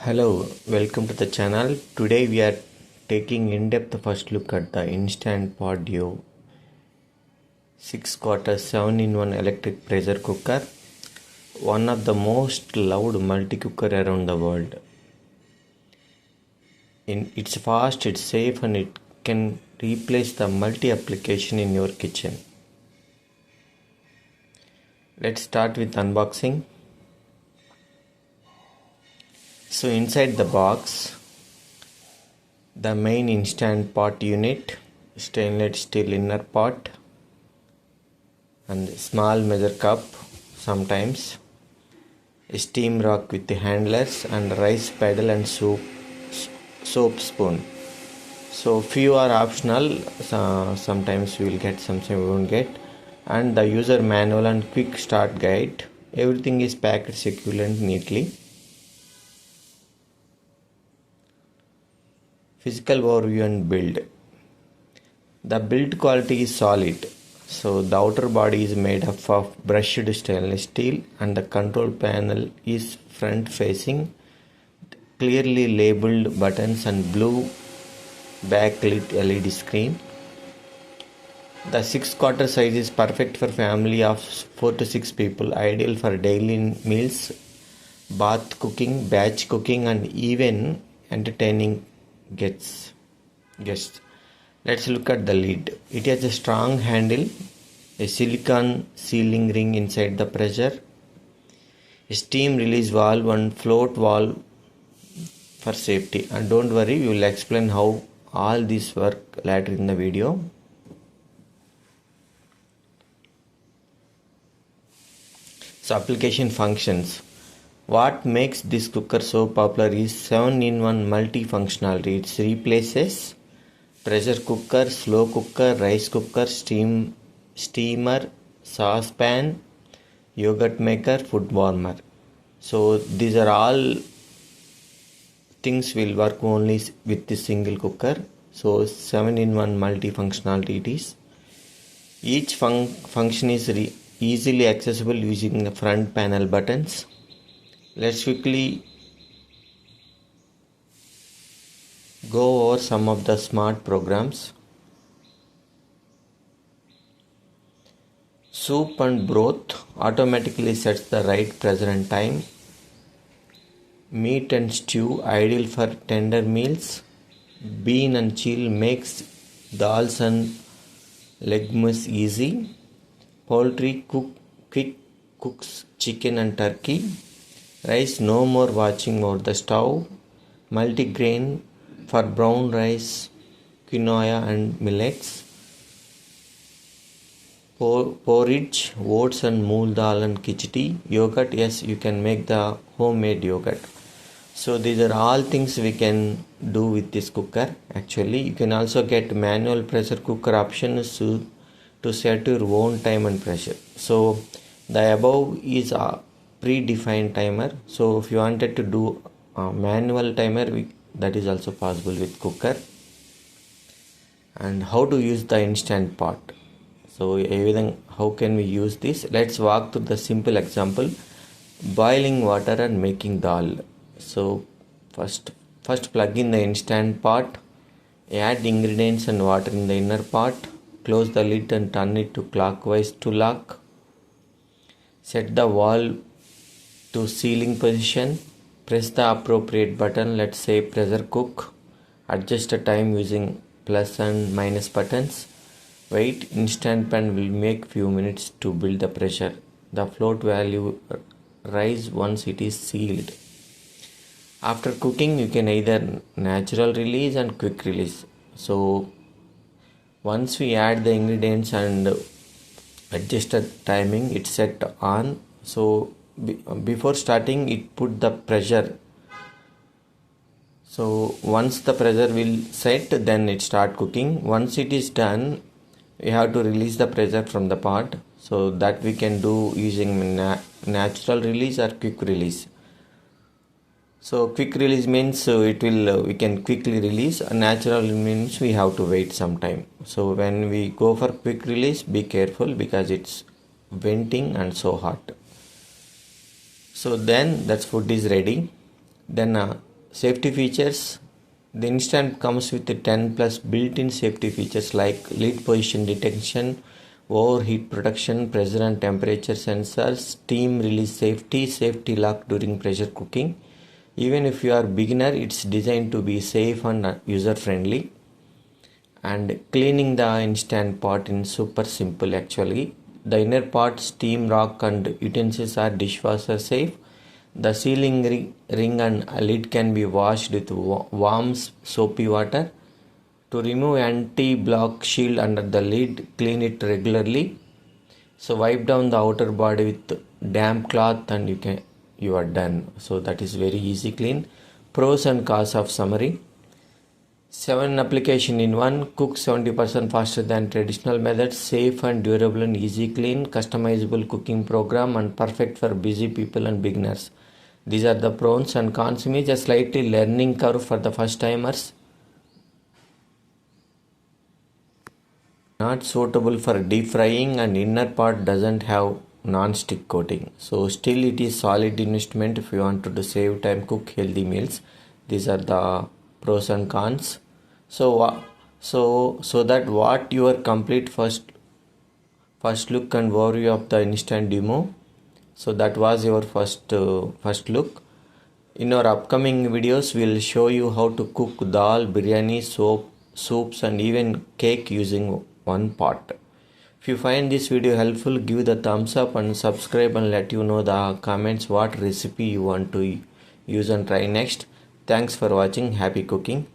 Hello, welcome to the channel. Today we are taking in-depth first look at the Instant Pot Duo 6 quarter 7-in-1 electric pressure cooker, one of the most loved multi-cooker around the world. It's fast, it's safe, and it can replace the multi-application in your kitchen. Let's start with unboxing. So inside the box, the main instant pot unit, stainless steel inner pot, and small measure cup, sometimes a steam rack with the handlers, and rice paddle and soap spoon. So few are optional, sometimes we will get, sometimes we won't get, and the user manual and quick start guide. Everything is packed securely and neatly. Physical overview and build. The build quality is solid. So the outer body is made up of brushed stainless steel, and the control panel is front facing, clearly labeled buttons and blue backlit LED screen. The 6 quarter size is perfect for family of 4 to 6 people, ideal for daily meals, bath cooking, batch cooking, and even entertaining guests. Let's look at the lid. It has a strong handle, a silicone sealing ring inside the pressure, a steam release valve, and float valve for safety. And don't worry, we will explain how all this work later in the video. So application functions. What makes this cooker so popular is 7-in-1 multi-functionality. It replaces pressure cooker, slow cooker, rice cooker, steamer, saucepan, yogurt maker, food warmer. So these are all things will work only with this single cooker. So 7-in-1 multi-functionality it is. Each function is easily accessible using the front panel buttons. Let's quickly go over some of the smart programs. Soup and broth automatically sets the right pressure and time. Meat and stew ideal for tender meals. Bean and chill makes dals and legumes easy. Poultry quick cooks chicken and turkey. Rice no more watching over the stove. Multigrain for brown rice, quinoa and millets. Porridge, oats and mool dal and khichdi. Yogurt, yes, you can make the homemade yogurt. So these are all things we can do with this cooker. Actually, you can also get manual pressure cooker options to set your own time and pressure. So the above is a predefined timer. So if you wanted to do a manual timer, that is also possible with cooker. And how to use the instant pot. So everything, how can we use this? Let's walk through the simple example. Boiling water and making dal. So first plug in the instant pot. Add ingredients and water in the inner pot. Close the lid and turn it to clockwise to lock. Set the valve to sealing position. Press the appropriate button, let's say pressure cook. Adjust the time using plus and minus buttons. Wait, instant pan will make few minutes to build the pressure. The float value rise once it is sealed. After cooking, you can either natural release and quick release. So once we add the ingredients and adjust the timing, it's set on. So before starting, it put the pressure. So once the pressure will set, then it start cooking. Once it is done, we have to release the pressure from the pot. So that we can do using natural release or quick release. So quick release means we can quickly release. Natural means we have to wait some time. So when we go for quick release, be careful because it's venting and so hot. So then that food is ready. Then Safety features. The instant comes with 10 plus built-in safety features like lid position detection, overheat protection, pressure and temperature sensors, steam release safety, safety lock during pressure cooking. Even if you are beginner, it's designed to be safe and user friendly. And cleaning the instant pot in super simple actually. The inner pot, steam rack and utensils are dishwasher safe. The sealing ring and lid can be washed with warm soapy water. To remove anti-block shield under the lid, clean it regularly. So wipe down the outer body with damp cloth and you are done. So that is very easy clean. Pros and cons of summary. 7 application in one, cook 70% faster than traditional methods, safe and durable and easy clean, customizable cooking program and perfect for busy people and beginners. These are the pros and cons. Image a slightly learning curve for the first timers. Not suitable for deep frying and inner part doesn't have non-stick coating. So still it is solid investment if you want to save time, cook healthy meals. These are the pros and cons. So that what your complete first look and overview of the instant demo. So that was your first look. In our upcoming videos, we'll show you how to cook dal, biryani, soups and even cake using one pot. If you find this video helpful, give the thumbs up and subscribe and let you know the comments what recipe you want to use and try next. Thanks for watching. Happy cooking.